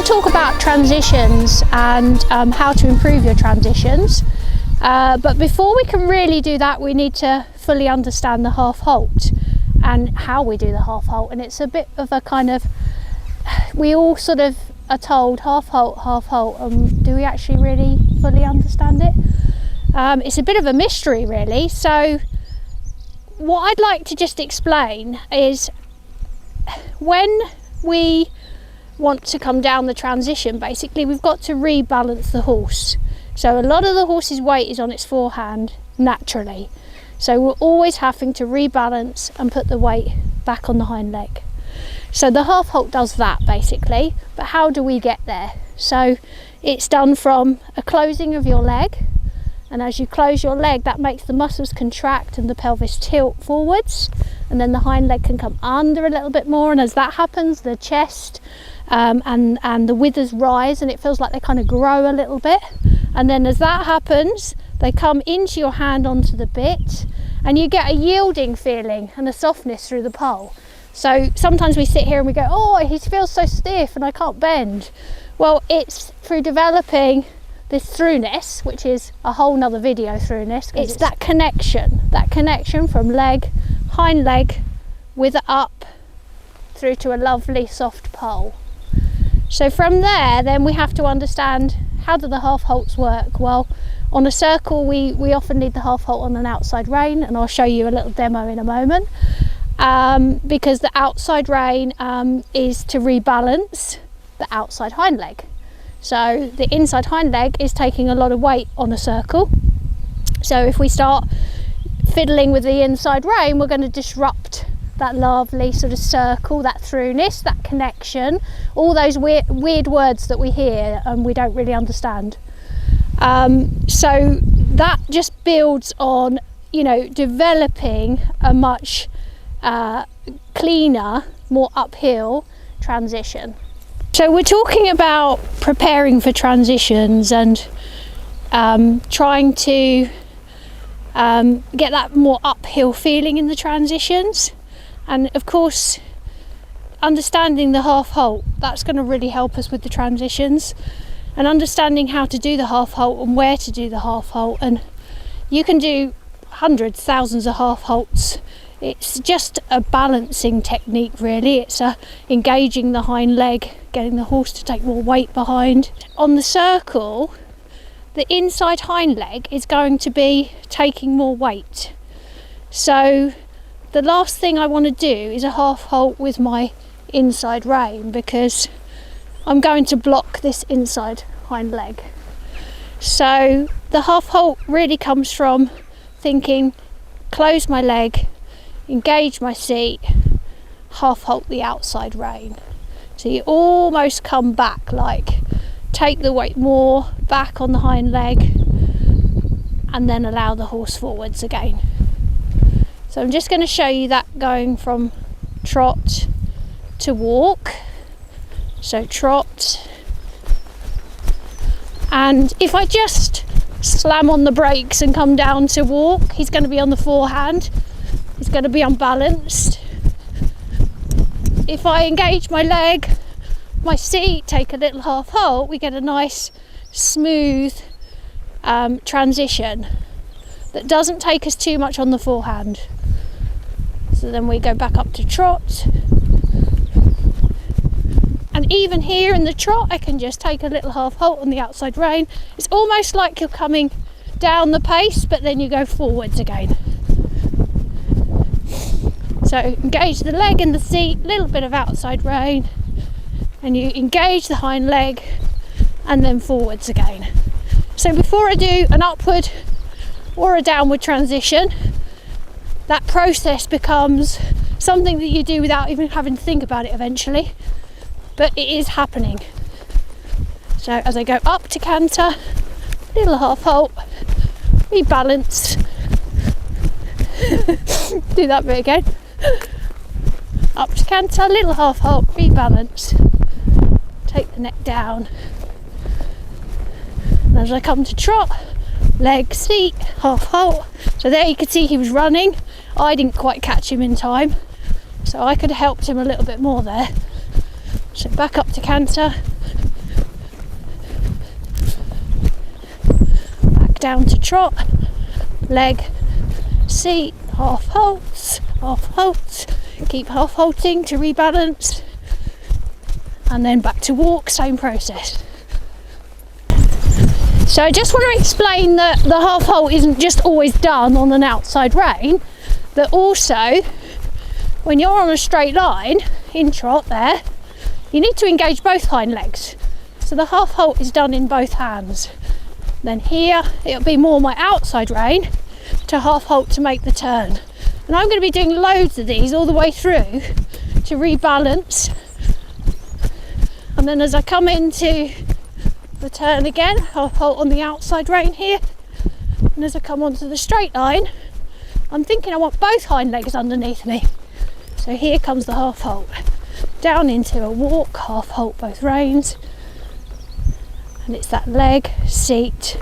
Talk about transitions and how to improve your transitions, but before we can really do that, we need to fully understand the half halt and how we do the half halt. And it's a bit of a kind of, we all sort of are told half halt, do we actually really fully understand it? It's a bit of a mystery really. So what I'd like to just explain is, when we want to come down the transition, basically we've got to rebalance the horse. So a lot of the horse's weight is on its forehand naturally, so we're always having to rebalance and put the weight back on the hind leg. So the half halt does that basically, but how do we get there? So it's done from a closing of your leg, and as you close your leg, that makes the muscles contract and the pelvis tilt forwards, and then the hind leg can come under a little bit more, and as that happens, the chest and the withers rise, and it feels like they kind of grow a little bit. And then as that happens, they come into your hand onto the bit, and you get a yielding feeling and a softness through the pole. So sometimes we sit here and we go, oh, he feels so stiff and I can't bend. Well, it's through developing this throughness, which is a whole nother video, throughness. It's that connection from leg, hind leg, wither up through to a lovely soft pole. So from there, then we have to understand, how do the half halts work? Well, on a circle, we often need the half halt on an outside rein, and I'll show you a little demo in a moment, because the outside rein is to rebalance the outside hind leg. So the inside hind leg is taking a lot of weight on a circle. So if we start fiddling with the inside rein, we're going to disrupt that lovely sort of circle, that throughness, that connection, all those weird words that we hear and we don't really understand. So that just builds on, you know, developing a much cleaner, more uphill transition. So we're talking about preparing for transitions and trying to get that more uphill feeling in the transitions. And of course, understanding the half halt, that's going to really help us with the transitions, and understanding how to do the half halt and where to do the half halt. And you can do hundreds, thousands of half halts. It's just a balancing technique really. It's engaging the hind leg, getting the horse to take more weight behind. On the circle, the inside hind leg is going to be taking more weight. So the last thing I want to do is a half halt with my inside rein, because I'm going to block this inside hind leg. So the half halt really comes from thinking, close my leg, engage my seat, half halt the outside rein. So you almost come back, like take the weight more back on the hind leg and then allow the horse forwards again. So I'm just going to show you that going from trot to walk. So trot, and if I just slam on the brakes and come down to walk, he's going to be on the forehand, he's going to be unbalanced. If I engage my leg, my seat, take a little half halt, we get a nice smooth transition that doesn't take us too much on the forehand. So then we go back up to trot, and even here in the trot I can just take a little half halt on the outside rein. It's almost like you're coming down the pace, but then you go forwards again. So engage the leg in the seat, little bit of outside rein, and you engage the hind leg and then forwards again. So before I do an upward or a downward transition, that process becomes something that you do without even having to think about it eventually, but it is happening. So as I go up to canter, little half halt, rebalance, do that bit again, up to canter, little half halt, rebalance, take the neck down, and as I come to trot, leg, seat, half halt. So there you could see he was running. I didn't quite catch him in time, so I could have helped him a little bit more there. So back up to canter, back down to trot, leg, seat, half halts, keep half halting to rebalance, and then back to walk, same process. So I just want to explain that the half halt isn't just always done on an outside rein, that also when you're on a straight line in trot there, you need to engage both hind legs. So the half halt is done in both hands. Then here it'll be more my outside rein to half halt to make the turn. And I'm going to be doing loads of these all the way through to rebalance. And then as I come into the turn again, half halt on the outside rein here. And as I come onto the straight line, I'm thinking I want both hind legs underneath me. So here comes the half halt. Down into a walk, half halt both reins. And it's that leg, seat,